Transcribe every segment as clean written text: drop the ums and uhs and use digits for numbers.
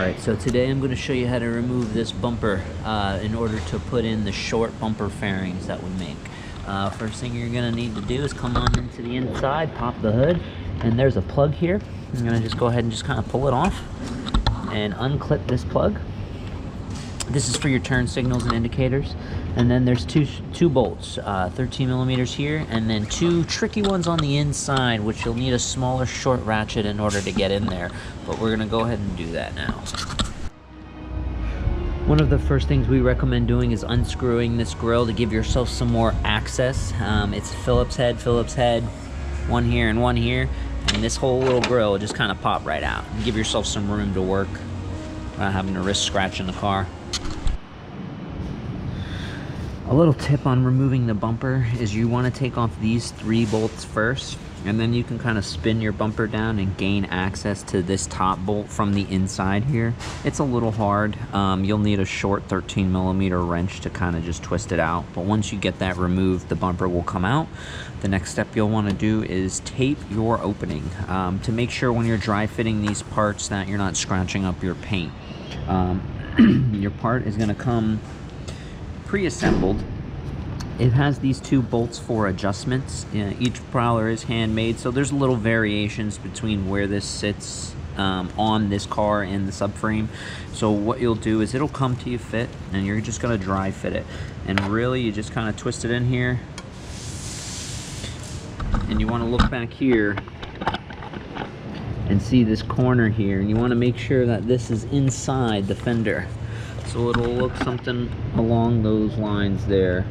Alright, so today I'm going to show you how to remove this bumper in order to put in the short bumper fairings that we make. First thing you're going to need to do is come on into the inside, pop the hood, and there's a plug here. I'm going to just go ahead and just kind of pull it off and unclip this plug. This is for your turn signals and indicators. And then there's two bolts, 13 millimeters here, and then two tricky ones on the inside, which you'll need a smaller short ratchet in order to get in there. But we're gonna go ahead and do that now. One of the first things we recommend doing is unscrewing this grill to give yourself some more access. It's Phillips head, one here and one here, and this whole little grill will just kind of pop right out. And give yourself some room to work without having to risk scratching the car. A little tip on removing the bumper is you want to take off these 3 bolts first, and then you can kind of spin your bumper down and gain access to this top bolt from the inside here. It's a little hard. You'll need a short 13 millimeter wrench to kind of just twist it out, but once you get that removed, the bumper will come out. The next step you'll want to do is tape your opening to make sure when you're dry fitting these parts that you're not scratching up your paint. Your part is going to come pre-assembled. It has these 2 bolts for adjustments. Each Prowler is handmade, so there's little variations between where this sits on this car and the subframe. So what you'll do is it'll come to you fit, and you're just going to dry fit it. And really, you just kind of twist it in here, and you want to look back here and see this corner here, and you want to make sure that this is inside the fender. So it'll look something along those lines there.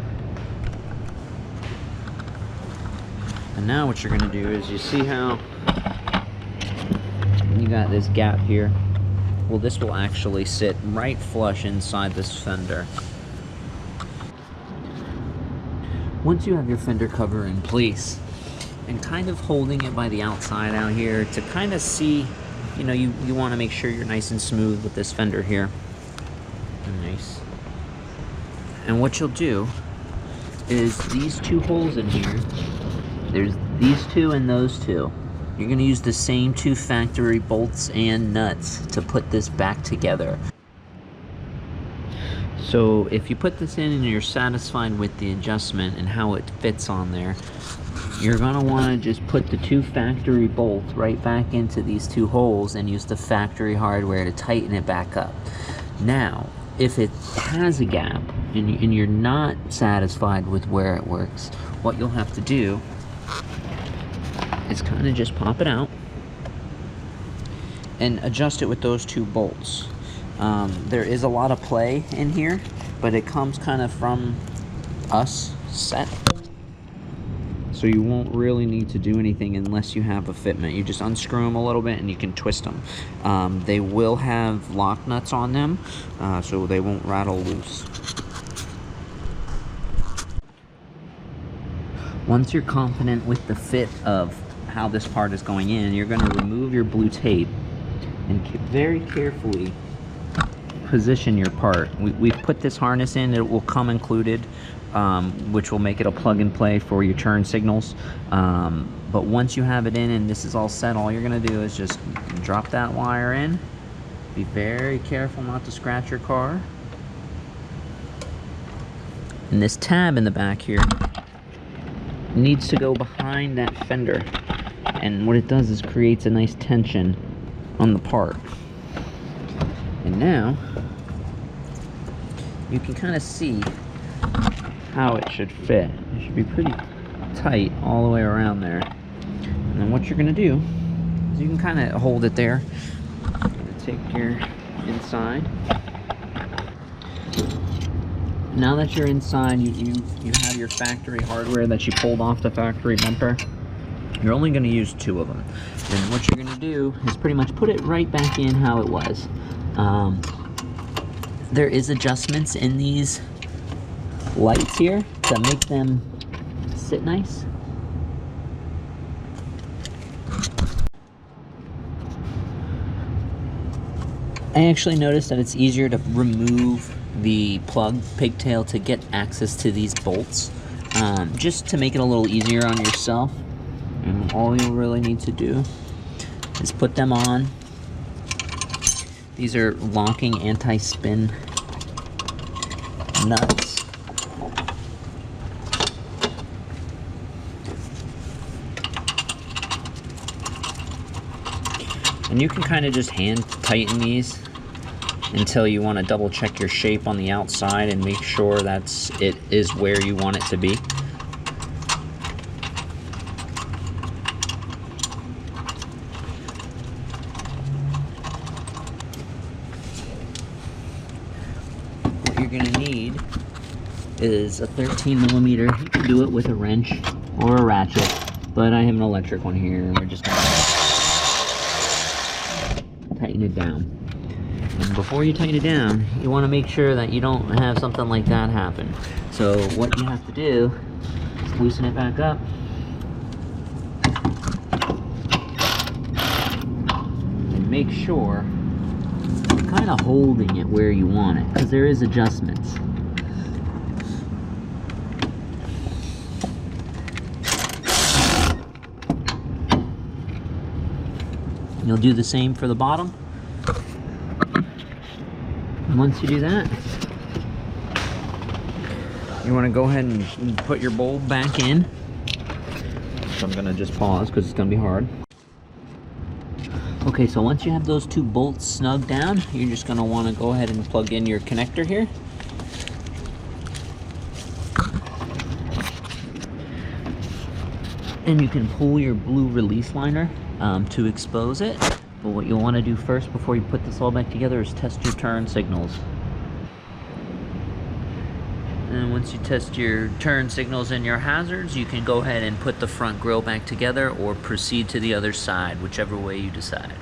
And now what you're going to do is, you see how you got this gap here? Well, this will actually sit right flush inside this fender. Once you have your fender cover in place, and kind of holding it by the outside out here to kind of see, you know, you want to make sure you're nice and smooth with this fender here. Nice. And what you'll do is these 2 holes in here, there's these 2 and those 2. You're going to use the same 2 factory bolts and nuts to put this back together. So if you put this in and you're satisfied with the adjustment and how it fits on there, you're going to want to just put the 2 factory bolts right back into these 2 holes and use the factory hardware to tighten it back up. Now, if it has a gap and you're not satisfied with where it works, what you'll have to do is kind of just pop it out and adjust it with those 2 bolts. There is a lot of play in here, but it comes kind of from us set. So you won't really need to do anything unless you have a fitment. You just unscrew them a little bit and you can twist them. They will have lock nuts on them, so they won't rattle loose. Once you're confident with the fit of how this part is going in, you're going to remove your blue tape and very carefully position your part. We've put this harness in, it will come included, which will make it a plug and play for your turn signals. But once you have it in and this is all set, all you're going to do is just drop that wire in. Be very careful not to scratch your car. And this tab in the back here needs to go behind that fender. And what it does is creates a nice tension on the part. And now you can kind of see how it should fit. It should be pretty tight all the way around there. And then what you're going to do is you can kind of hold it there. You're going to take your inside. Now that you're inside, you have your factory hardware that you pulled off the factory bumper. You're only going to use 2 of them. And what you're going to do is pretty much put it right back in how it was. There is adjustments in these lights here to make them sit nice. I actually noticed that it's easier to remove the plug pigtail to get access to these bolts, just to make it a little easier on yourself. And all you'll really need to do is put them on These are locking anti-spin nuts. And you can kind of just hand tighten these until you want to double check your shape on the outside and make sure it is where you want it to be. What you're going to need is a 13mm. You can do it with a wrench or a ratchet, but I have an electric one here, and we're just going to tighten it down. And before you tighten it down, you want to make sure that you don't have something like that happen. So what you have to do is loosen it back up. And make sure you're kind of holding it where you want it, because there is adjustments. You'll do the same for the bottom. And once you do that, you want to go ahead and put your bolt back in. So I'm going to just pause because it's going to be hard. Okay, so once you have those two bolts snug down, you're just going to want to go ahead and plug in your connector here. And you can pull your blue release liner to expose it. But what you'll want to do first before you put this all back together is test your turn signals. And once you test your turn signals and your hazards, you can go ahead and put the front grille back together or proceed to the other side, whichever way you decide.